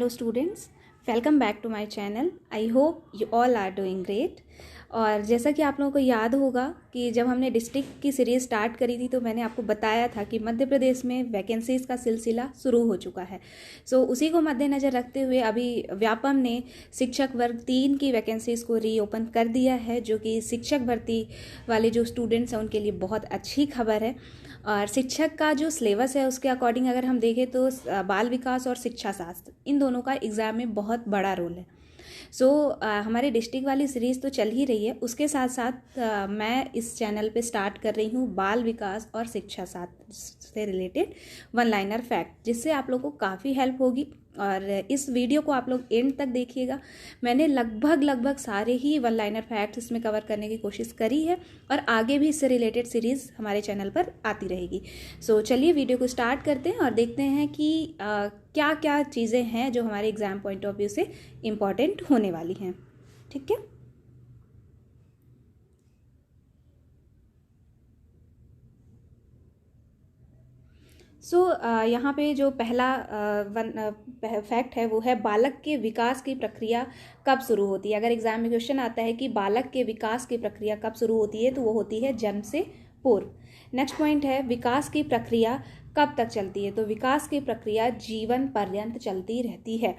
Hello students, welcome back to my channel. I hope you all are doing great. और जैसा कि आप लोगों को याद होगा कि जब हमने डिस्ट्रिक्ट की सीरीज़ स्टार्ट करी थी तो मैंने आपको बताया था कि मध्य प्रदेश में वैकेंसीज़ का सिलसिला शुरू हो चुका है। उसी को मद्देनज़र रखते हुए अभी व्यापम ने शिक्षक वर्ग 3 की वैकेंसीज़ को रीओपन कर दिया है, जो कि शिक्षक भर्ती वाले जो स्टूडेंट्स हैं उनके लिए बहुत अच्छी खबर है। और शिक्षक का जो सिलेबस है उसके अकॉर्डिंग अगर हम देखें तो बाल विकास और शिक्षा शास्त्र इन दोनों का एग्ज़ाम में बहुत बड़ा रोल है। हमारे डिस्ट्रिक्ट वाली सीरीज़ तो चल ही रही है, उसके साथ साथ मैं इस चैनल पे स्टार्ट कर रही हूँ बाल विकास और शिक्षा शास्त्र से रिलेटेड वन लाइनर फैक्ट, जिससे आप लोगों को काफ़ी हेल्प होगी। और इस वीडियो को आप लोग एंड तक देखिएगा। मैंने लगभग सारे ही वन लाइनर फैक्ट्स इसमें कवर करने की कोशिश करी है और आगे भी इससे रिलेटेड सीरीज़ हमारे चैनल पर आती रहेगी। चलिए वीडियो को स्टार्ट करते हैं और देखते हैं कि क्या क्या चीज़ें हैं जो हमारे एग्ज़ाम पॉइंट ऑफ व्यू से इम्पॉर्टेंट होने वाली हैं। ठीक है, यहाँ पे जो पहला फैक्ट है वो है बालक के विकास की प्रक्रिया कब शुरू होती है। अगर एग्जाम में क्वेश्चन आता है कि बालक के विकास की प्रक्रिया कब शुरू होती है तो वो होती है जन्म से पूर्व। नेक्स्ट पॉइंट है विकास की प्रक्रिया कब तक चलती है, तो विकास की प्रक्रिया जीवन पर्यंत चलती रहती है।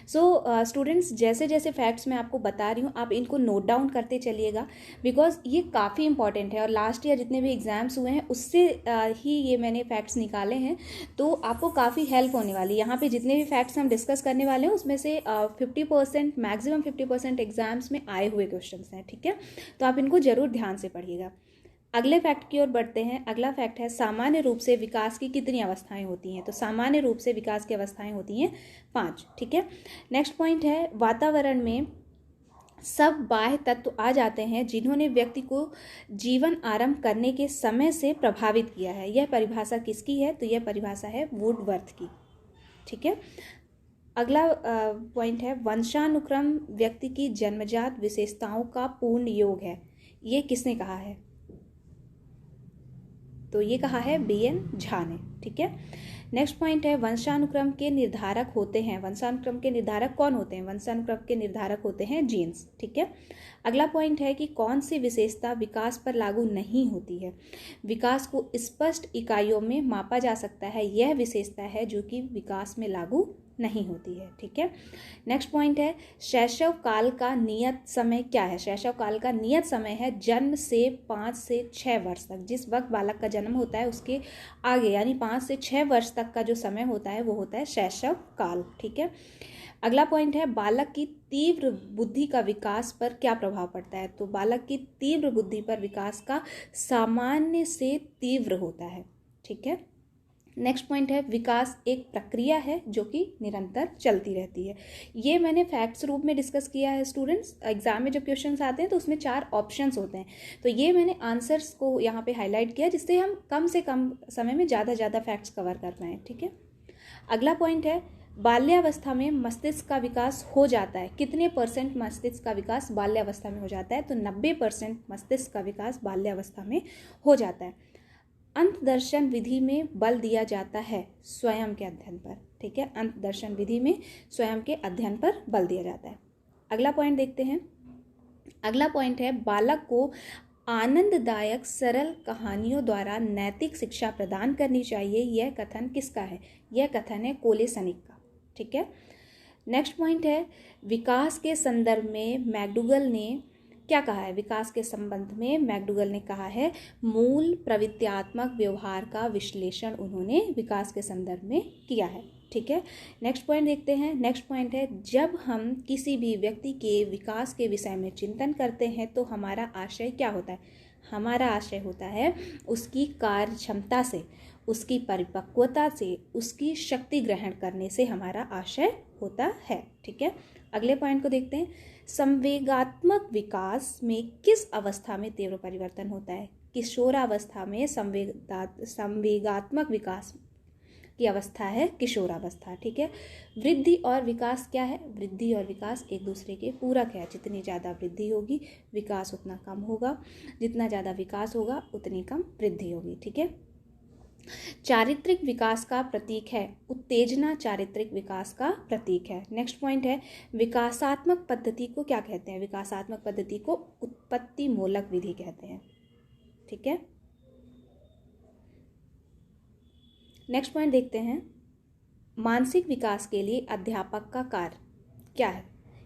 स्टूडेंट्स जैसे जैसे फैक्ट्स मैं आपको बता रही हूँ आप इनको नोट डाउन करते चलिएगा, बिकॉज ये काफ़ी इंपॉर्टेंट है और लास्ट ईयर जितने भी एग्जाम्स हुए हैं उससे ही ये मैंने फैक्ट्स निकाले हैं, तो आपको काफ़ी हेल्प होने वाली है। यहाँ पे जितने भी फैक्ट्स हम डिस्कस करने वाले हैं उसमें से 50% मैक्सिमम 50% एग्जाम्स में आए हुए क्वेश्चन हैं। ठीक है, तो आप इनको जरूर ध्यान से पढ़िएगा। अगले फैक्ट की ओर बढ़ते हैं। अगला फैक्ट है सामान्य रूप से विकास की कितनी अवस्थाएं होती हैं, तो सामान्य रूप से विकास की अवस्थाएं होती हैं 5। ठीक है, नेक्स्ट पॉइंट है वातावरण में सब बाह्य तत्व आ जाते हैं जिन्होंने व्यक्ति को जीवन आरंभ करने के समय से प्रभावित किया है। यह परिभाषा किसकी है, तो यह परिभाषा है वुडवर्थ की। ठीक है, अगला पॉइंट है वंशानुक्रम व्यक्ति की जन्मजात विशेषताओं का पूर्ण योग है। ये किसने कहा है, तो ये कहा है BN झा ने। ठीक है, नेक्स्ट पॉइंट है वंशानुक्रम के निर्धारक होते हैं। वंशानुक्रम के निर्धारक कौन होते हैं, वंशानुक्रम के निर्धारक होते हैं जीन्स। ठीक है, अगला पॉइंट है कि कौन सी विशेषता विकास पर लागू नहीं होती है। विकास को स्पष्ट इकाइयों में मापा जा सकता है, यह विशेषता है जो कि विकास में लागू नहीं होती है। ठीक है, नेक्स्ट पॉइंट है शैशव काल का नियत समय क्या है। शैशव काल का नियत समय है जन्म से 5 से 6 वर्ष तक। जिस वक्त बालक का जन्म होता है उसके आगे यानी 5 से 6 वर्ष तक का जो समय होता है वो होता है शैशव काल। ठीक है, अगला पॉइंट है बालक की तीव्र बुद्धि का विकास पर क्या प्रभाव पड़ता है, तो बालक की तीव्र बुद्धि पर विकास का सामान्य से तीव्र होता है। ठीक है, नेक्स्ट पॉइंट है विकास एक प्रक्रिया है जो कि निरंतर चलती रहती है। ये मैंने फैक्ट्स रूप में डिस्कस किया है स्टूडेंट्स। एग्जाम में जब क्वेश्चंस आते हैं तो उसमें 4 ऑप्शंस होते हैं, तो ये मैंने आंसर्स को यहाँ पे हाईलाइट किया जिससे हम कम से कम समय में ज़्यादा फैक्ट्स कवर कर पाएँ। ठीक है, अगला पॉइंट है बाल्यावस्था में मस्तिष्क का विकास हो जाता है। कितने % मस्तिष्क का विकास बाल्यावस्था में हो जाता है, तो 90% मस्तिष्क का विकास बाल्यावस्था में हो जाता है। अंतदर्शन विधि में बल दिया जाता है स्वयं के अध्ययन पर। ठीक है, अंतदर्शन विधि में स्वयं के अध्ययन पर बल दिया जाता है। अगला पॉइंट देखते हैं। अगला पॉइंट है बालक को आनंददायक सरल कहानियों द्वारा नैतिक शिक्षा प्रदान करनी चाहिए। यह कथन किसका है, यह कथन है कोलेसनिक का। ठीक है, नेक्स्ट पॉइंट है विकास के संदर्भ में मैकडूगल ने क्या कहा है। विकास के संबंध में मैकडूगल ने कहा है मूल प्रवृत्त्यात्मक व्यवहार का विश्लेषण उन्होंने विकास के संदर्भ में किया है। ठीक है, नेक्स्ट पॉइंट देखते हैं। नेक्स्ट पॉइंट है जब हम किसी भी व्यक्ति के विकास के विषय में चिंतन करते हैं तो हमारा आशय क्या होता है, हमारा आशय होता है उसकी कार्य क्षमता से, उसकी परिपक्वता से, उसकी शक्ति ग्रहण करने से हमारा आशय होता है। ठीक है, अगले पॉइंट को देखते हैं। संवेगात्मक विकास में किस अवस्था में तीव्र परिवर्तन होता है, किशोरावस्था में संवेगात्मक विकास की अवस्था है किशोरावस्था। ठीक है, वृद्धि और विकास क्या है, वृद्धि और विकास एक दूसरे के पूरक है। जितनी ज़्यादा वृद्धि होगी विकास उतना कम होगा, जितना ज़्यादा विकास होगा उतनी कम वृद्धि होगी। ठीक है, चारित्रिक विकास का प्रतीक है, उत्तेजना चारित्रिक विकास का प्रतीक है। नेक्स्ट पॉइंट है विकासात्मक पद्धति को क्या कहते हैं? विकासात्मक पद्धति को उत्पत्ति मूलक विधि कहते हैं। ठीक है, नेक्स्ट पॉइंट देखते हैं, मानसिक विकास के लिए अध्यापक का कार्य क्या है?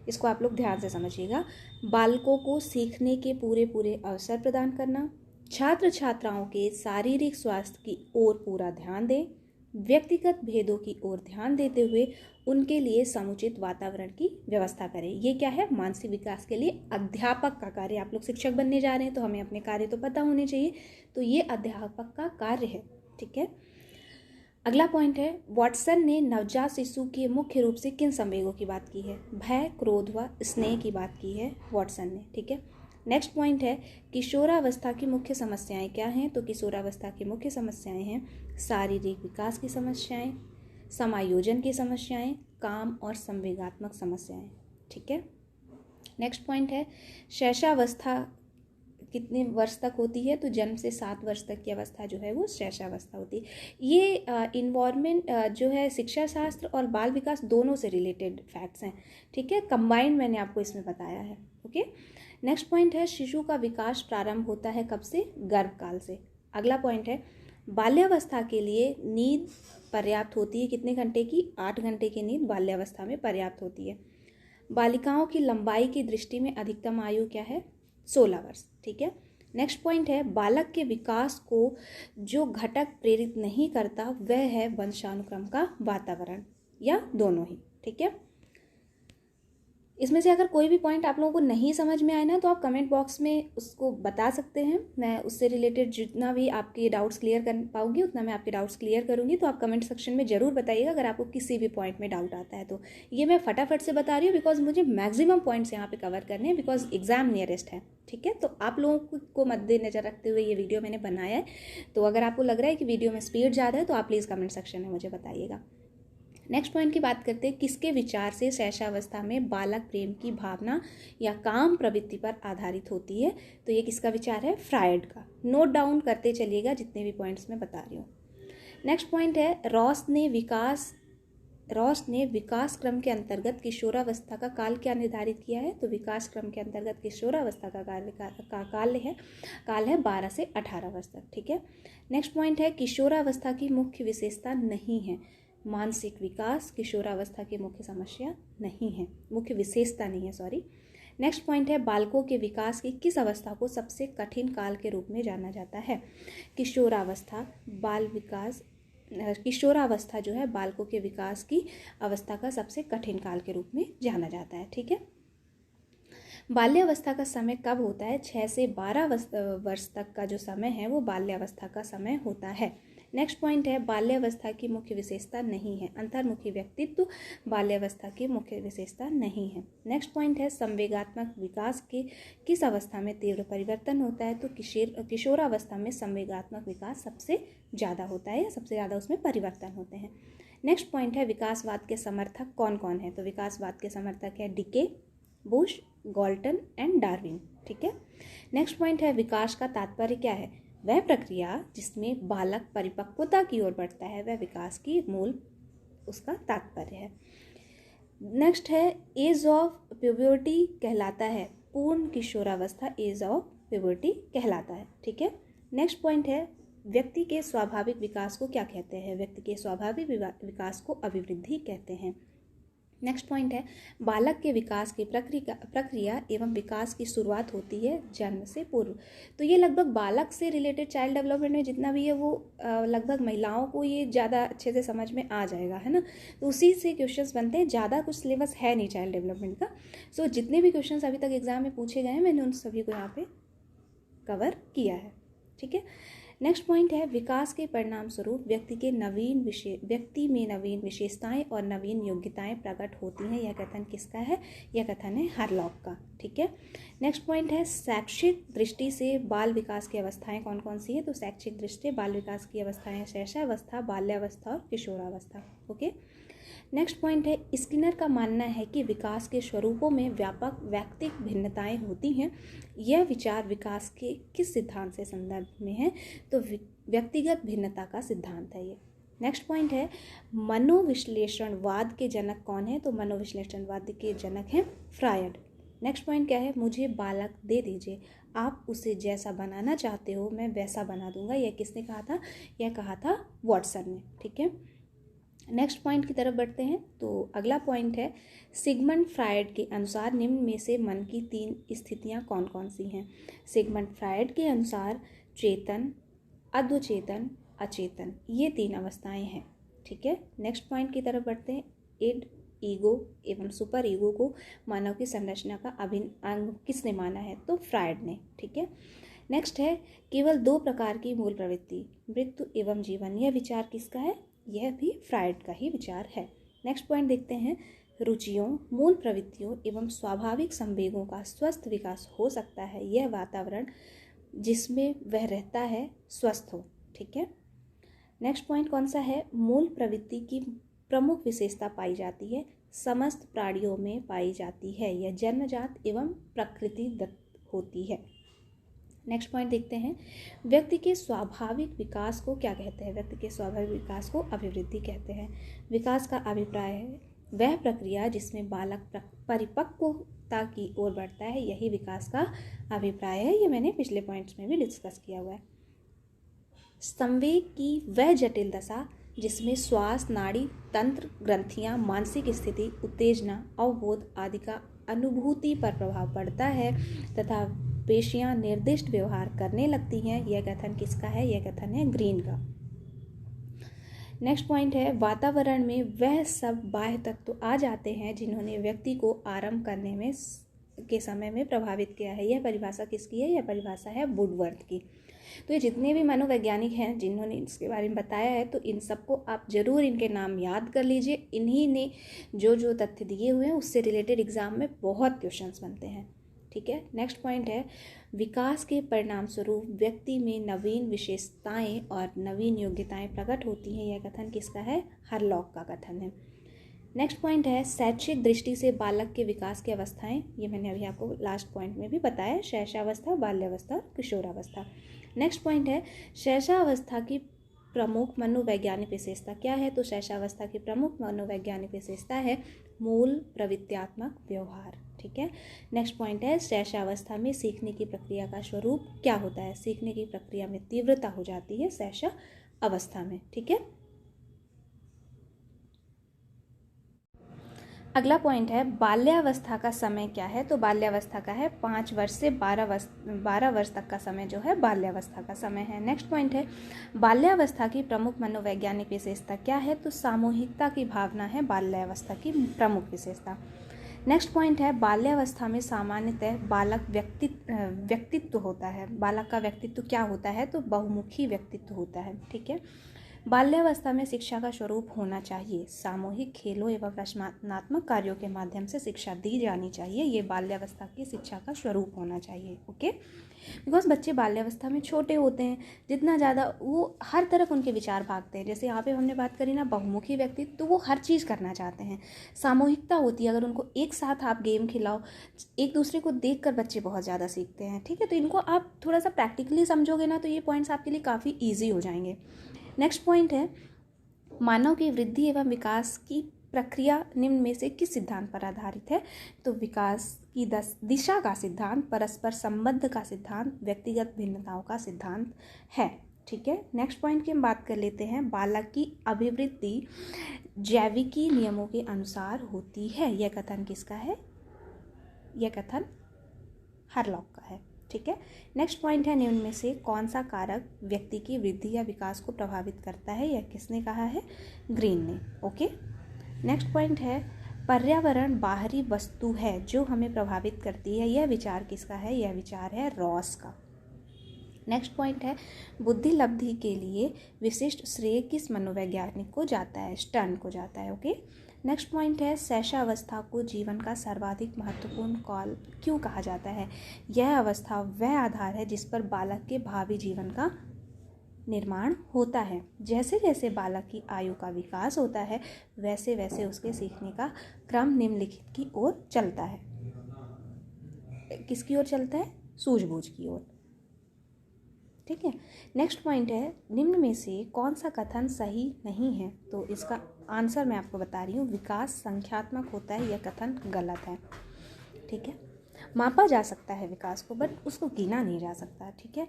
इसको आप लोग ध्यान से समझिएगा। बालकों को सीखने के पूरे अवसर प्रदान करना, छात्र छात्राओं के शारीरिक स्वास्थ्य की ओर पूरा ध्यान दें, व्यक्तिगत भेदों की ओर ध्यान देते हुए उनके लिए समुचित वातावरण की व्यवस्था करें। ये क्या है? मानसिक विकास के लिए अध्यापक का कार्य। आप लोग शिक्षक बनने जा रहे हैं तो हमें अपने कार्य तो पता होने चाहिए, तो ये अध्यापक का कार्य है। ठीक है, अगला पॉइंट है, वॉटसन ने नवजात शिशु के मुख्य रूप से किन संवेगों की बात की है? भय, क्रोध व स्नेह की बात की है वॉटसन ने। ठीक है, नेक्स्ट पॉइंट है, किशोरावस्था की मुख्य समस्याएं क्या हैं? तो किशोरावस्था की मुख्य समस्याएं हैं शारीरिक विकास की समस्याएं, समायोजन की समस्याएं, काम और संवेगात्मक समस्याएं। ठीक है, नेक्स्ट पॉइंट है, शैशवावस्था कितने वर्ष तक होती है? तो जन्म से 7 वर्ष तक की अवस्था जो है वो शैशवावस्था होती है। ये इन्वायरमेंट जो है शिक्षा शास्त्र और बाल विकास दोनों से रिलेटेड फैक्ट्स हैं। ठीक है, कंबाइंड मैंने आपको इसमें बताया है। ओके, नेक्स्ट पॉइंट है, शिशु का विकास प्रारंभ होता है कब से? गर्भकाल से। अगला पॉइंट है, बाल्यावस्था के लिए नींद पर्याप्त होती है कितने घंटे की? 8 घंटे की नींद बाल्यावस्था में पर्याप्त होती है। बालिकाओं की लंबाई की दृष्टि में अधिकतम आयु क्या है? 16 वर्ष। ठीक है, नेक्स्ट पॉइंट है, बालक के विकास को जो घटक प्रेरित नहीं करता वह है वंशानुक्रम का वातावरण, या दोनों ही। ठीक है, इसमें से अगर कोई भी पॉइंट आप लोगों को नहीं समझ में आए ना तो आप कमेंट बॉक्स में उसको बता सकते हैं। मैं उससे रिलेटेड जितना भी आपके डाउट्स क्लियर कर पाऊंगी उतना मैं आपके डाउट्स क्लियर करूंगी। तो आप कमेंट सेक्शन में ज़रूर बताइएगा अगर आपको किसी भी पॉइंट में डाउट आता है तो। ये मैं फटाफट से बता रही हूँ बिकॉज मुझे मैक्सिमम पॉइंट्स यहाँ पे कवर करने हैं बिकॉज एग्जाम नियरेस्ट है। ठीक है, तो आप लोगों को मद्देनजर रखते हुए ये वीडियो मैंने बनाया है। तो अगर आपको लग रहा है कि वीडियो में स्पीड ज़्यादा है तो आप प्लीज़ कमेंट सेक्शन में मुझे बताइएगा। नेक्स्ट पॉइंट की बात करते हैं, किसके विचार से शैशवावस्था में बालक प्रेम की भावना या काम प्रवृत्ति पर आधारित होती है? तो ये किसका विचार है? फ्रायड का। नोट डाउन करते चलिएगा जितने भी पॉइंट्स मैं बता रही हूँ। नेक्स्ट पॉइंट है, रॉस ने विकास क्रम के अंतर्गत किशोरावस्था का काल क्या निर्धारित किया है? तो विकास क्रम के अंतर्गत किशोरावस्था का काल है 12 से 18 वर्ष तक। ठीक है, नेक्स्ट पॉइंट है, किशोरावस्था की मुख्य विशेषता नहीं है मानसिक विकास। किशोरावस्था की मुख्य समस्या नहीं है, मुख्य विशेषता नहीं है, सॉरी। नेक्स्ट पॉइंट है, बालकों के विकास की किस अवस्था को सबसे कठिन काल के रूप में जाना जाता है? किशोरावस्था। किशोरावस्था जो है बालकों के विकास की अवस्था का सबसे कठिन काल के रूप में जाना जाता है। ठीक है, बाल्यावस्था का समय कब होता है? 6 से 12 वर्ष तक का जो समय है वो बाल्यावस्था का समय होता है। नेक्स्ट पॉइंट है, बाल्यावस्था की मुख्य विशेषता नहीं है। अंतर्मुखी व्यक्तित्व बाल्यावस्था की मुख्य विशेषता नहीं है। नेक्स्ट पॉइंट है, संवेगात्मक विकास के किस अवस्था में तीव्र परिवर्तन होता है? तो किशोरावस्था में संवेगात्मक विकास सबसे ज़्यादा होता है या सबसे ज़्यादा उसमें परिवर्तन होते हैं। नेक्स्ट पॉइंट है, विकासवाद के समर्थक कौन कौन है? तो विकासवाद के समर्थक है decay, Bush, Galton and Darwin. ठीक है, नेक्स्ट पॉइंट है, विकास का तात्पर्य क्या है? वह प्रक्रिया जिसमें बालक परिपक्वता की ओर बढ़ता है वह विकास की मूल उसका तात्पर्य है। नेक्स्ट है, एज ऑफ प्यूबर्टी कहलाता है। पूर्ण किशोरावस्था एज ऑफ प्यूबर्टी कहलाता है। ठीक है, नेक्स्ट पॉइंट है, व्यक्ति के स्वाभाविक विकास को क्या कहते हैं? व्यक्ति के स्वाभाविक विकास को अभिवृद्धि कहते हैं। नेक्स्ट पॉइंट है, बालक के विकास की प्रक्रिया एवं विकास की शुरुआत होती है जन्म से पूर्व। तो ये लगभग बालक से रिलेटेड चाइल्ड डेवलपमेंट में जितना भी है वो लगभग महिलाओं को ये ज़्यादा अच्छे से समझ में आ जाएगा, है ना। तो उसी से क्वेश्चंस बनते हैं, ज़्यादा कुछ सिलेबस है नहीं चाइल्ड डेवलपमेंट का। सो जितने भी क्वेश्चंस अभी तक एग्जाम में पूछे गए हैं मैंने उन सभी को यहाँ पे कवर किया है। ठीक है, नेक्स्ट पॉइंट है, विकास के परिणाम स्वरूप व्यक्ति में नवीन विशेषताएं और नवीन योग्यताएं प्रकट होती हैं। यह कथन किसका है? यह कथन है हार्लॉक का। ठीक है, नेक्स्ट पॉइंट है, शैक्षिक दृष्टि से बाल विकास की अवस्थाएं कौन कौन सी है? तो शैक्षिक दृष्टि से बाल विकास की अवस्थाएं शैशवावस्था, बाल्यावस्था और किशोरावस्था। ओके, नेक्स्ट पॉइंट है, स्किनर का मानना है कि विकास के स्वरूपों में व्यापक व्यक्तिक भिन्नताएं होती हैं। यह विचार विकास के किस सिद्धांत से संदर्भ में है? तो व्यक्तिगत भिन्नता का सिद्धांत है ये। नेक्स्ट पॉइंट है, मनोविश्लेषणवाद के जनक कौन है? तो मनोविश्लेषणवाद के जनक हैं फ्रायड। नेक्स्ट पॉइंट क्या है, मुझे बालक दे दीजिए, आप उसे जैसा बनाना चाहते हो मैं वैसा बना दूंगा। यह किसने कहा था? यह कहा था वॉटसन ने। ठीक है, नेक्स्ट पॉइंट की तरफ बढ़ते हैं। तो अगला पॉइंट है, सिगमंड फ्रायड के अनुसार निम्न में से मन की 3 स्थितियां कौन कौन सी हैं? सिगमंड फ्रायड के अनुसार चेतन, अद्वचेतन, अचेतन, ये 3 अवस्थाएं हैं। ठीक है, नेक्स्ट पॉइंट की तरफ बढ़ते हैं। इड, ईगो एवं सुपर ईगो को मानव की संरचना का अभिन्न अंग किसने माना है? तो फ्रायड ने। ठीक है, नेक्स्ट है, केवल 2 प्रकार की मूल प्रवृत्ति, मृत्यु एवं जीवन, यह विचार किसका है? यह भी फ्रायड का ही विचार है। नेक्स्ट पॉइंट देखते हैं, रुचियों, मूल प्रवृत्तियों एवं स्वाभाविक संवेगों का स्वस्थ विकास हो सकता है यह वातावरण जिसमें वह रहता है स्वस्थ हो। ठीक है, नेक्स्ट पॉइंट कौन सा है? मूल प्रवृत्ति की प्रमुख विशेषता पाई जाती है, समस्त प्राणियों में पाई जाती है, यह जन्मजात एवं प्रकृति दत्त होती है। नेक्स्ट पॉइंट देखते हैं, व्यक्ति के स्वाभाविक विकास को क्या कहते हैं? व्यक्ति के स्वाभाविक विकास को अभिवृद्धि कहते हैं। विकास का अभिप्राय है वह प्रक्रिया जिसमें बालक परिपक्वता की ओर बढ़ता है, यही विकास का अभिप्राय है। ये मैंने पिछले पॉइंट्स में भी डिस्कस किया हुआ है। संवेग की वह जटिल दशा जिसमें श्वास, नाड़ी तंत्र, ग्रंथियां, मानसिक स्थिति, उत्तेजना, अवबोध आदि का अनुभूति पर प्रभाव पड़ता है तथा पेशियां निर्दिष्ट व्यवहार करने लगती हैं, यह कथन किसका है? यह कथन है ग्रीन का। नेक्स्ट पॉइंट है, वातावरण में वह सब बाह्य तत्व आ जाते हैं जिन्होंने व्यक्ति को आरंभ करने में के समय में प्रभावित किया है। यह परिभाषा किसकी है? यह परिभाषा है वुडवर्थ की। तो ये जितने भी मनोवैज्ञानिक हैं जिन्होंने इसके बारे में बताया है, तो इन सबको आप जरूर इनके नाम याद कर लीजिए। इन्हीं ने जो जो तथ्य दिए हुए हैं उससे रिलेटेड एग्जाम में बहुत क्वेश्चंस बनते हैं। ठीक है, नेक्स्ट पॉइंट है, विकास के परिणाम स्वरूप व्यक्ति में नवीन विशेषताएं और नवीन योग्यताएं प्रकट होती हैं, यह कथन किसका है? हरलॉक का कथन है। नेक्स्ट पॉइंट है, शैक्षिक दृष्टि से बालक के विकास की अवस्थाएं, ये मैंने अभी आपको लास्ट पॉइंट में भी बताया, शैशवावस्था, बाल्यावस्था, किशोरावस्था। नेक्स्ट पॉइंट है, शैशवावस्था की प्रमुख मनोवैज्ञानिक विशेषता क्या है? तो शैशवावस्था की प्रमुख मनोवैज्ञानिक विशेषता है मूल प्रवृत्त्यात्मक व्यवहार। ठीक है, नेक्स्ट पॉइंट है, शैशवावस्था में सीखने की प्रक्रिया का स्वरूप क्या होता है? सीखने की प्रक्रिया में तीव्रता हो जाती है शैशवावस्था में। ठीक है, अगला पॉइंट है, बाल्यावस्था का समय क्या है? तो बाल्यावस्था का है 5 वर्ष से 12 वर्ष तक का समय जो है बाल्यावस्था का समय है। नेक्स्ट पॉइंट है, बाल्यावस्था की प्रमुख मनोवैज्ञानिक विशेषता क्या है? तो सामूहिकता की भावना है बाल्यावस्था की प्रमुख विशेषता। नेक्स्ट पॉइंट है, बाल्यावस्था में सामान्यतः बालक व्यक्तित्व होता है। बालक का व्यक्तित्व क्या होता है? तो बहुमुखी व्यक्तित्व होता है। ठीक है, बाल्यावस्था में शिक्षा का स्वरूप होना चाहिए, सामूहिक खेलों एवं रचनात्मक कार्यों के माध्यम से शिक्षा दी जानी चाहिए, ये बाल्यावस्था की शिक्षा का स्वरूप होना चाहिए। ओके, बिकॉज बच्चे बाल्यावस्था में छोटे होते हैं, जितना ज़्यादा वो हर तरफ उनके विचार भागते हैं। जैसे यहाँ पे हमने बात करी ना बहुमुखी व्यक्तित्व, तो वो हर चीज़ करना चाहते हैं। सामूहिकता होती है, अगर उनको एक साथ आप गेम खिलाओ, एक दूसरे को देख कर बच्चे बहुत ज़्यादा सीखते हैं। ठीक है, तो इनको आप थोड़ा सा प्रैक्टिकली समझोगे ना, तो ये पॉइंट्स आपके लिए काफ़ी ईजी हो जाएंगे। नेक्स्ट पॉइंट है, मानव की वृद्धि एवं विकास की प्रक्रिया निम्न में से किस सिद्धांत पर आधारित है? तो विकास की दिशा का सिद्धांत, परस्पर संबंध का सिद्धांत, व्यक्तिगत भिन्नताओं का सिद्धांत है। ठीक है, नेक्स्ट पॉइंट की हम बात कर लेते हैं, बालक की अभिवृद्धि जैविकी नियमों के अनुसार होती है, यह कथन किसका है? यह कथन हरलॉक का है। ठीक है, नेक्स्ट पॉइंट है, निम्न में से कौन सा कारक व्यक्ति की वृद्धि या विकास को प्रभावित करता है? यह किसने कहा है? ग्रीन ने। ओके, नेक्स्ट पॉइंट है, पर्यावरण बाहरी वस्तु है जो हमें प्रभावित करती है, यह विचार किसका है? यह विचार है रॉस का। नेक्स्ट पॉइंट है, बुद्धि लब्धि के लिए विशिष्ट श्रेय किस मनोवैज्ञानिक को जाता है? स्टर्न को जाता है। ओके, नेक्स्ट पॉइंट है, शैशवावस्था को जीवन का सर्वाधिक महत्वपूर्ण काल क्यों कहा जाता है? यह अवस्था वह आधार है जिस पर बालक के भावी जीवन का निर्माण होता है। जैसे जैसे बालक की आयु का विकास होता है वैसे वैसे उसके सीखने का क्रम निम्नलिखित की ओर चलता है। किसकी ओर चलता है? सूझबूझ की ओर। ठीक है। नेक्स्ट पॉइंट है, निम्न में से कौन सा कथन सही नहीं है? तो इसका आंसर मैं आपको बता रही हूँ, विकास संख्यात्मक होता है, यह कथन गलत है। ठीक है। मापा जा सकता है विकास को, बट उसको गिना नहीं जा सकता। ठीक है।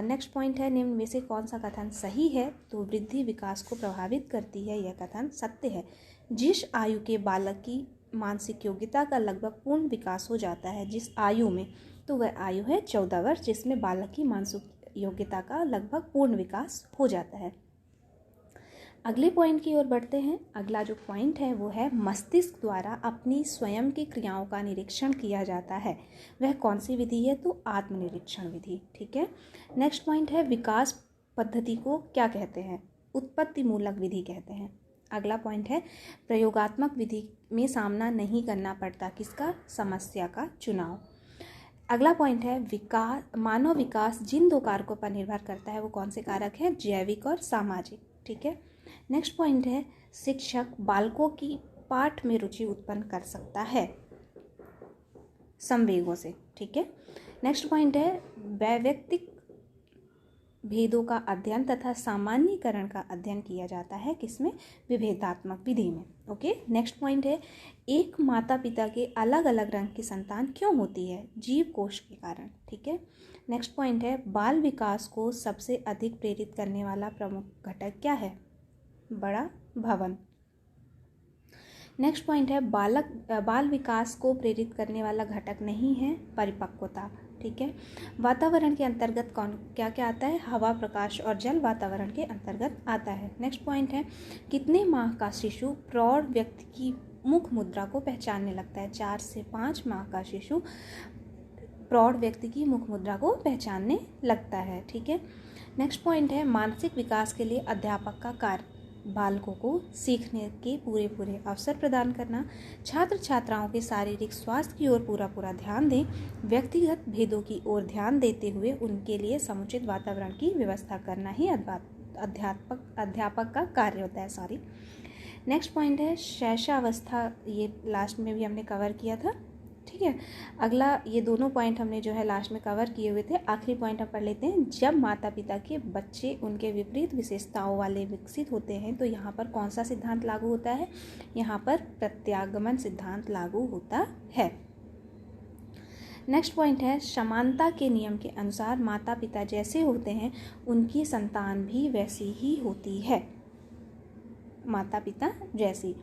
नेक्स्ट पॉइंट है, निम्न में से कौन सा कथन सही है? तो वृद्धि विकास को प्रभावित करती है, यह कथन सत्य है। जिस आयु के बालक की मानसिक योग्यता का लगभग पूर्ण विकास हो जाता है जिस आयु में, तो वह आयु है 14 वर्ष, जिसमें बालक की मानसिक योग्यता का लगभग पूर्ण विकास हो जाता है। अगले पॉइंट की ओर बढ़ते हैं। अगला जो पॉइंट है वो है, मस्तिष्क द्वारा अपनी स्वयं की क्रियाओं का निरीक्षण किया जाता है। वह कौन सी विधि है? तो आत्मनिरीक्षण विधि। ठीक है। नेक्स्ट पॉइंट है, विकास पद्धति को क्या कहते हैं? उत्पत्ति मूलक विधि कहते हैं। अगला पॉइंट है, प्रयोगात्मक विधि में सामना नहीं करना पड़ता किसका? समस्या का चुनाव। अगला पॉइंट है, मानव विकास जिन 2 कारकों पर निर्भर करता है वो कौन से कारक हैं? जैविक और सामाजिक। ठीक है। नेक्स्ट पॉइंट है, शिक्षक बालकों की पाठ में रुचि उत्पन्न कर सकता है संवेगों से। ठीक है। नेक्स्ट पॉइंट है, वैयक्तिक भेदों का अध्ययन तथा सामान्यीकरण का अध्ययन किया जाता है किसमें? विभेदात्मक विधि में। ओके। नेक्स्ट पॉइंट है, एक माता पिता के अलग अलग रंग की संतान क्यों होती है? जीव कोश के कारण। ठीक है। नेक्स्ट पॉइंट है, बाल विकास को सबसे अधिक प्रेरित करने वाला प्रमुख घटक क्या है? बड़ा भवन। नेक्स्ट पॉइंट है, बाल विकास को प्रेरित करने वाला घटक नहीं है परिपक्वता। ठीक है। वातावरण के अंतर्गत कौन क्या क्या आता है? हवा, प्रकाश और जल वातावरण के अंतर्गत आता है। नेक्स्ट पॉइंट है, कितने माह का शिशु प्रौढ़ व्यक्ति की मुख मुद्रा को पहचानने लगता है? 4 से 5 माह का शिशु प्रौढ़ व्यक्ति की मुख मुद्रा को पहचानने लगता है। ठीक है। नेक्स्ट पॉइंट है, मानसिक विकास के लिए अध्यापक का कार्य बालकों को सीखने के पूरे अवसर प्रदान करना, छात्र छात्राओं के शारीरिक स्वास्थ्य की ओर पूरा ध्यान दें, व्यक्तिगत भेदों की ओर ध्यान देते हुए उनके लिए समुचित वातावरण की व्यवस्था करना ही अध्यापक का कार्य होता है। नेक्स्ट पॉइंट है, शैशवावस्था, ये लास्ट में भी हमने कवर किया था। ठीक है। अगला, ये दोनों पॉइंट हमने जो है लास्ट में कवर किए हुए थे। आखिरी पॉइंट हम पढ़ लेते हैं, जब माता पिता के बच्चे उनके विपरीत विशेषताओं वाले विकसित होते हैं तो यहाँ पर कौन सा सिद्धांत लागू होता है? यहाँ पर प्रत्यागमन सिद्धांत लागू होता है। नेक्स्ट पॉइंट है, समानता के नियम के अनुसार माता पिता जैसे होते हैं उनकी संतान भी वैसी ही होती है, माता पिता जैसी।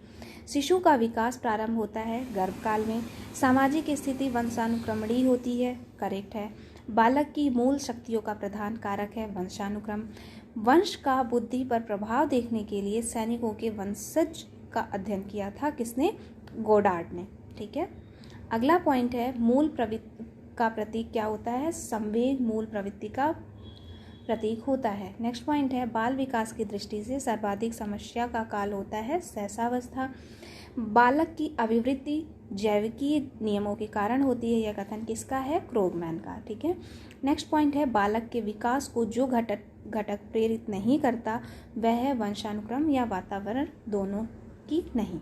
शिशु का विकास प्रारंभ होता है गर्भकाल में। सामाजिक स्थिति वंशानुक्रमणीय होती है, करेक्ट है। बालक की मूल शक्तियों का प्रधान कारक है वंशानुक्रम। वंश का बुद्धि पर प्रभाव देखने के लिए सैनिकों के वंशज का अध्ययन किया था किसने? गोडार्ड ने। ठीक है। अगला पॉइंट है, मूल प्रवृत्ति का प्रतीक क्या होता है? संवेग मूल प्रवृत्ति का प्रतीक होता है। नेक्स्ट पॉइंट है, बाल विकास की दृष्टि से सर्वाधिक समस्या का काल होता है शैशवावस्था। बालक की अभिवृद्धि जैविकीय नियमों के कारण होती है, यह कथन किसका है? क्रोगमैन का। ठीक है। नेक्स्ट पॉइंट है, बालक के विकास को जो घटक प्रेरित नहीं करता वह है वंशानुक्रम या वातावरण, दोनों की नहीं।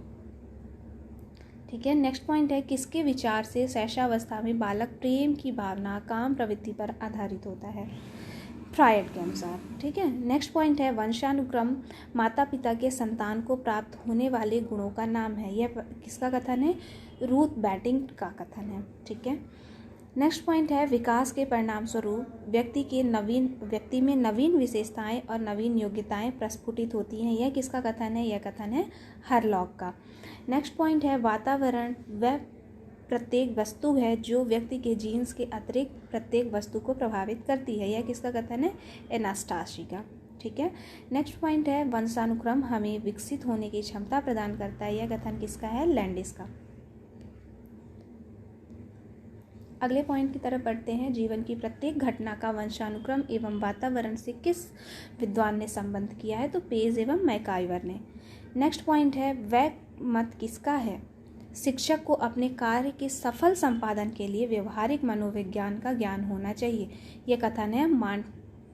ठीक है। नेक्स्ट पॉइंट है, किसके विचार से शैशवावस्था में बालक प्रेम की भावना काम प्रवृत्ति पर आधारित होता है? फ्रायड के अनुसार। ठीक है। नेक्स्ट पॉइंट है, वंशानुक्रम माता पिता के संतान को प्राप्त होने वाले गुणों का नाम है, यह किसका कथन है? रूथ बैटिंग का कथन है। ठीक है। नेक्स्ट पॉइंट है, विकास के परिणाम स्वरूप व्यक्ति में नवीन विशेषताएं और नवीन योग्यताएं प्रस्फुटित होती हैं, यह किसका कथन है? यह कथन है हरलॉक का। नेक्स्ट पॉइंट है, वातावरण वह प्रत्येक वस्तु है जो व्यक्ति के जीन्स के अतिरिक्त प्रत्येक वस्तु को प्रभावित करती है, यह किसका कथन है? एनास्टासी का। ठीक है। नेक्स्ट पॉइंट है, वंशानुक्रम हमें विकसित होने की क्षमता प्रदान करता है, यह कथन किसका है? लैंडिस का। अगले पॉइंट की तरफ बढ़ते हैं, जीवन की प्रत्येक घटना का वंशानुक्रम एवं वातावरण से किस विद्वान ने संबंध किया है? तो पेज एवं मैकाइवर ने। नेक्स्ट पॉइंट है, वह मत किसका है? शिक्षक को अपने कार्य के सफल संपादन के लिए व्यवहारिक मनोविज्ञान का ज्ञान होना चाहिए, यह कथन है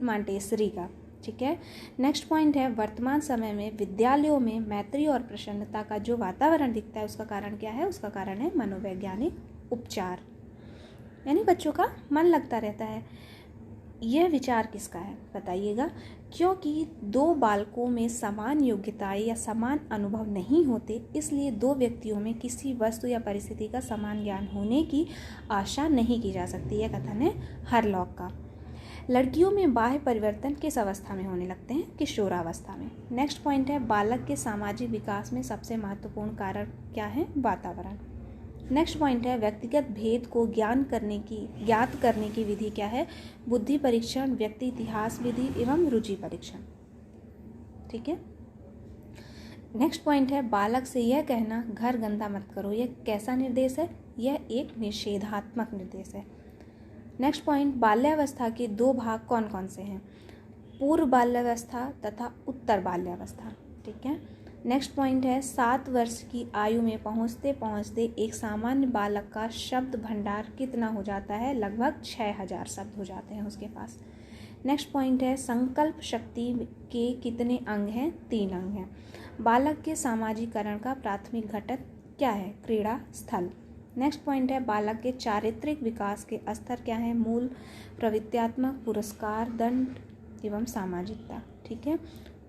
मांटेसरी का। ठीक है। नेक्स्ट पॉइंट है वर्तमान समय में विद्यालयों में मैत्री और प्रसन्नता का जो वातावरण दिखता है उसका कारण क्या है? उसका कारण है मनोवैज्ञानिक उपचार, यानी बच्चों का मन लगता रहता है। यह विचार किसका है बताइएगा? क्योंकि दो बालकों में समान योग्यताएं या समान अनुभव नहीं होते, इसलिए दो व्यक्तियों में किसी वस्तु या परिस्थिति का समान ज्ञान होने की आशा नहीं की जा सकती। यह कथन है हरलॉक का। लड़कियों में बाह्य परिवर्तन किस अवस्था में होने लगते हैं? किशोरावस्था में। नेक्स्ट पॉइंट है बालक के सामाजिक विकास में सबसे महत्वपूर्ण कारक क्या है? वातावरण। नेक्स्ट पॉइंट है व्यक्तिगत भेद को ज्ञात करने की विधि क्या है? बुद्धि परीक्षण, व्यक्ति इतिहास विधि एवं रुचि परीक्षण। ठीक है। नेक्स्ट पॉइंट है बालक से यह कहना घर गंदा मत करो, यह कैसा निर्देश है? यह एक निषेधात्मक निर्देश है। नेक्स्ट पॉइंट बाल्यावस्था के दो भाग कौन कौन से हैं? पूर्व बाल्यावस्था तथा उत्तर बाल्यावस्था। ठीक है। नेक्स्ट पॉइंट है 7 वर्ष की आयु में पहुंचते पहुंचते एक सामान्य बालक का शब्द भंडार कितना हो जाता है? लगभग 6000 शब्द हो जाते हैं उसके पास। नेक्स्ट पॉइंट है संकल्प शक्ति के कितने अंग हैं? 3 अंग हैं। बालक के सामाजिकरण का प्राथमिक घटक क्या है? क्रीड़ा स्थल। नेक्स्ट पॉइंट है बालक के चारित्रिक विकास के स्तर क्या है? मूल, प्रवृत्त्यात्मक, पुरस्कार, दंड एवं सामाजिकता। ठीक है।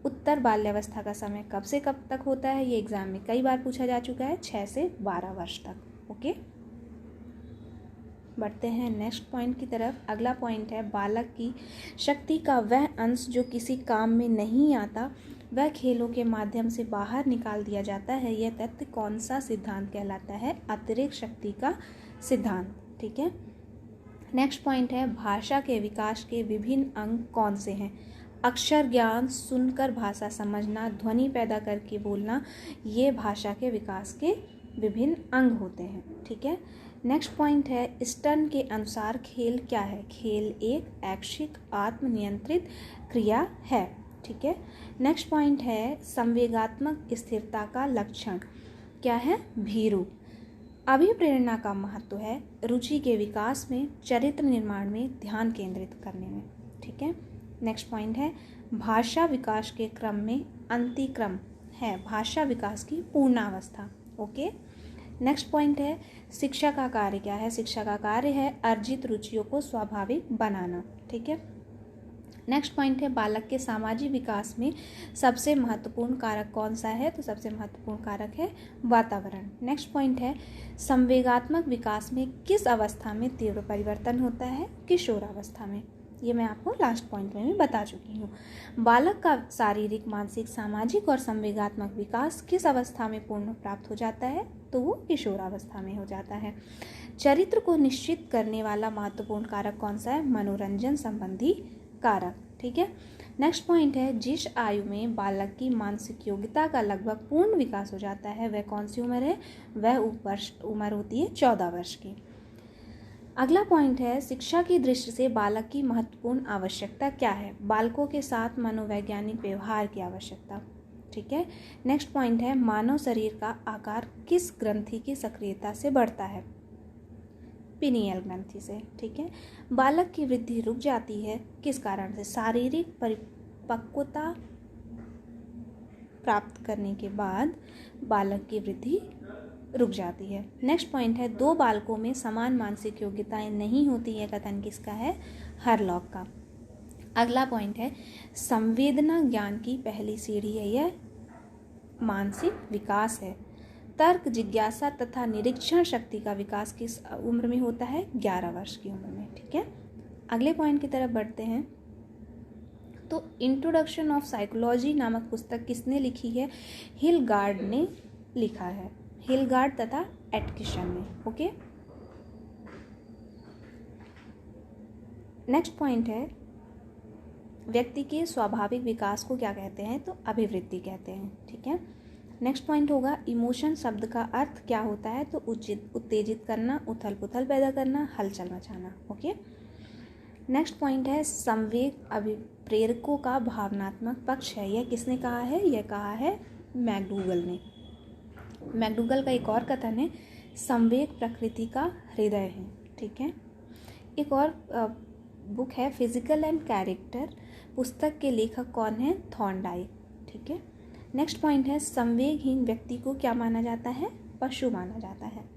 उत्तर बाल्यावस्था का समय कब से कब तक होता है? ये एग्जाम में कई बार पूछा जा चुका है, 6 से 12 वर्ष तक। ओके, बढ़ते हैं नेक्स्ट पॉइंट की तरफ। अगला पॉइंट है बालक की शक्ति का वह अंश जो किसी काम में नहीं आता वह खेलों के माध्यम से बाहर निकाल दिया जाता है। यह तथ्य कौन सा सिद्धांत कहलाता है? अतिरिक्त शक्ति का सिद्धांत। ठीक है। नेक्स्ट पॉइंट है भाषा के विकास के विभिन्न अंग कौन से हैं? अक्षर ज्ञान, सुनकर भाषा समझना, ध्वनि पैदा करके बोलना, ये भाषा के विकास के विभिन्न अंग होते हैं। ठीक है। नेक्स्ट पॉइंट है स्टर्न के अनुसार खेल क्या है? खेल एक ऐच्छिक आत्मनियंत्रित क्रिया है। ठीक है। नेक्स्ट पॉइंट है संवेगात्मक स्थिरता का लक्षण क्या है? भीरू। अभिप्रेरणा का महत्व है रुचि के विकास में, चरित्र निर्माण में, ध्यान केंद्रित करने में। ठीक है। नेक्स्ट पॉइंट है भाषा विकास के क्रम में अंतिक्रम है भाषा विकास की पूर्णावस्था। ओके। नेक्स्ट पॉइंट है शिक्षा का कार्य क्या है? शिक्षा का कार्य है अर्जित रुचियों को स्वाभाविक बनाना। ठीक है। नेक्स्ट पॉइंट है बालक के सामाजिक विकास में सबसे महत्वपूर्ण कारक कौन सा है? तो सबसे महत्वपूर्ण कारक है वातावरण। नेक्स्ट पॉइंट है संवेगात्मक विकास में किस अवस्था में तीव्र परिवर्तन होता है? किशोरावस्था में। ये मैं आपको लास्ट पॉइंट में भी बता चुकी हूँ। बालक का शारीरिक, मानसिक, सामाजिक और संवेगात्मक विकास किस अवस्था में पूर्ण प्राप्त हो जाता है? तो वो किशोरावस्था में हो जाता है। चरित्र को निश्चित करने वाला महत्वपूर्ण कारक कौन सा है? मनोरंजन संबंधी कारक। ठीक है। नेक्स्ट पॉइंट है जिस आयु में बालक की मानसिक योग्यता का लगभग पूर्ण विकास हो जाता है वह कौन सी उम्र है? वह उम्र होती है 14 वर्ष की। अगला पॉइंट है शिक्षा की दृष्टि से बालक की महत्वपूर्ण आवश्यकता क्या है? बालकों के साथ मनोवैज्ञानिक व्यवहार की आवश्यकता। ठीक है। नेक्स्ट पॉइंट है मानव शरीर का आकार किस ग्रंथि की सक्रियता से बढ़ता है? पिनियल ग्रंथि से। ठीक है। बालक की वृद्धि रुक जाती है किस कारण से? शारीरिक परिपक्वता प्राप्त करने के बाद बालक की वृद्धि रुक जाती है। नेक्स्ट पॉइंट है दो बालकों में समान मानसिक योग्यताएं नहीं होती। यह कथन किसका है? हरलॉक का। अगला पॉइंट है संवेदना ज्ञान की पहली सीढ़ी है, यह मानसिक विकास है। तर्क, जिज्ञासा तथा निरीक्षण शक्ति का विकास किस उम्र में होता है? 11 वर्ष की उम्र में। ठीक है। अगले पॉइंट की तरफ बढ़ते हैं। तो इंट्रोडक्शन ऑफ साइकोलॉजी नामक पुस्तक किसने लिखी है? हिलगार्ड ने लिखा है, हिलगार्ड तथा एटकिंसन ने। ओके। नेक्स्ट पॉइंट है व्यक्ति के स्वाभाविक विकास को क्या कहते हैं? तो अभिवृद्धि कहते हैं। ठीक है। नेक्स्ट पॉइंट होगा इमोशन शब्द का अर्थ क्या होता है? तो उत्तेजित करना, उथल पुथल पैदा करना, हलचल मचाना। ओके। नेक्स्ट पॉइंट है संवेग अभिप्रेरकों का भावनात्मक पक्ष है। यह किसने कहा है? यह कहा है मैकडूगल ने। मैकडूगल का एक और कथन है संवेग प्रकृति का हृदय है। ठीक है। एक और बुक है फिजिकल एंड कैरेक्टर, पुस्तक के लेखक कौन है? थॉर्नडाइक, ठीक है। नेक्स्ट पॉइंट है संवेगहीन व्यक्ति को क्या माना जाता है? पशु माना जाता है।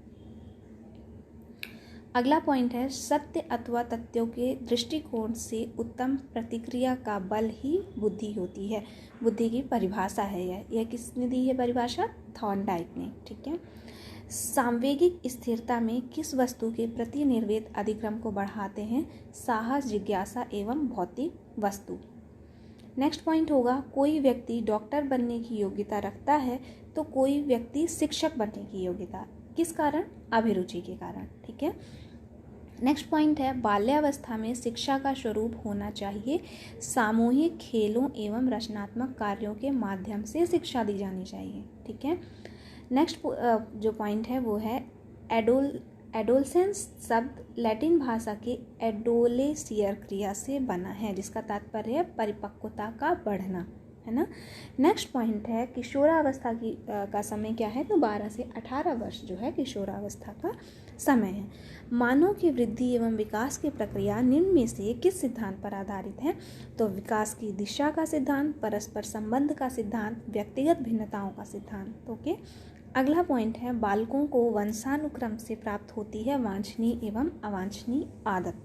अगला पॉइंट है सत्य अथवा तथ्यों के दृष्टिकोण से उत्तम प्रतिक्रिया का बल ही बुद्धि होती है। बुद्धि की परिभाषा है यह किसने दी है परिभाषा? थॉर्नडाइक ने, ठीक है। सांवेगिक स्थिरता में किस वस्तु के प्रति निर्वेद अधिक्रम को बढ़ाते हैं? साहस, जिज्ञासा एवं भौतिक वस्तु। नेक्स्ट पॉइंट होगा कोई व्यक्ति डॉक्टर बनने की योग्यता रखता है तो कोई व्यक्ति शिक्षक बनने की योग्यता, किस कारण? अभिरुचि के कारण, ठीक है। नेक्स्ट पॉइंट है बाल्यावस्था में शिक्षा का स्वरूप होना चाहिए, सामूहिक खेलों एवं रचनात्मक कार्यों के माध्यम से शिक्षा दी जानी चाहिए, ठीक है। नेक्स्ट जो पॉइंट है वो है एडोलसेंस शब्द लैटिन भाषा के एडोलेसियर क्रिया से बना है, जिसका तात्पर्य है परिपक्वता का बढ़ना, है ना। नेक्स्ट पॉइंट है किशोरावस्था का समय क्या है? तो 12 से 18 वर्ष जो है किशोरावस्था का समय है। मानव की वृद्धि एवं विकास की प्रक्रिया निम्न में से किस सिद्धांत पर आधारित है? तो विकास की दिशा का सिद्धांत, परस्पर संबंध का सिद्धांत, व्यक्तिगत भिन्नताओं का सिद्धांत, ओके। अगला पॉइंट है बालकों को वंशानुक्रम से प्राप्त होती है वांछनीय एवं अवांछनीय आदत,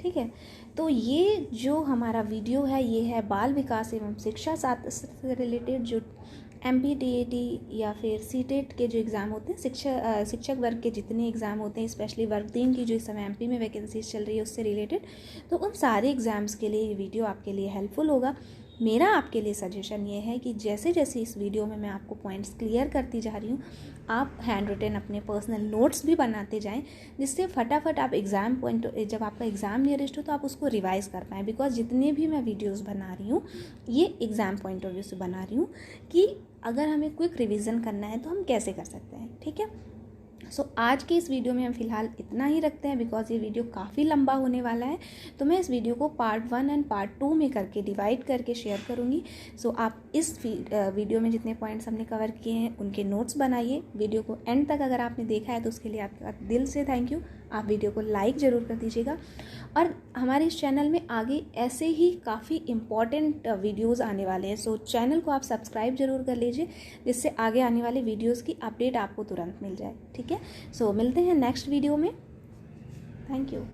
ठीक है। तो ये जो हमारा वीडियो है ये है बाल विकास एवं शिक्षा शास्त्र से रिलेटेड, जो MPTAT या फिर CTET के जो एग्ज़ाम होते हैं, शिक्षक वर्ग के जितने एग्ज़ाम होते हैं, स्पेशली वर्ग 3 की जो इस समय MP में वैकेंसीज चल रही है उससे रिलेटेड, तो उन सारे एग्ज़ाम्स के लिए ये वीडियो आपके लिए हेल्पफुल होगा। मेरा आपके लिए सजेशन ये है कि जैसे जैसे इस वीडियो में मैं आपको पॉइंट्स क्लियर करती जा रही हूँ, आप हैंड रिटन अपने पर्सनल नोट्स भी बनाते जाएं, जिससे फटाफट आप एग्ज़ाम पॉइंट, जब आपका एग्ज़ाम नियरेस्ट हो तो आप उसको रिवाइज़ कर पाएँ। बिकॉज जितने भी मैं वीडियोस बना रही हूँ ये एग्ज़ाम पॉइंट ऑफ व्यू से बना रही हूँ कि अगर हमें क्विक रिविज़न करना है तो हम कैसे कर सकते हैं, ठीक है। सो आज के इस वीडियो में हम फिलहाल इतना ही रखते हैं, बिकॉज ये वीडियो काफ़ी लंबा होने वाला है। तो मैं इस वीडियो को पार्ट 1 एंड पार्ट 2 में करके डिवाइड करके शेयर करूँगी। सो आप इस वीडियो में जितने पॉइंट्स हमने कवर किए हैं उनके नोट्स बनाइए। वीडियो को एंड तक अगर आपने देखा है तो उसके लिए आपका दिल से थैंक यू। आप वीडियो को लाइक ज़रूर कर दीजिएगा और हमारे इस चैनल में आगे ऐसे ही काफ़ी इम्पॉर्टेंट वीडियोज़ आने वाले हैं। सो चैनल को आप सब्सक्राइब जरूर कर लीजिए, जिससे आगे आने वाले वीडियोज़ की अपडेट आपको तुरंत मिल जाए, ठीक है। सो मिलते हैं नेक्स्ट वीडियो में। Thank you.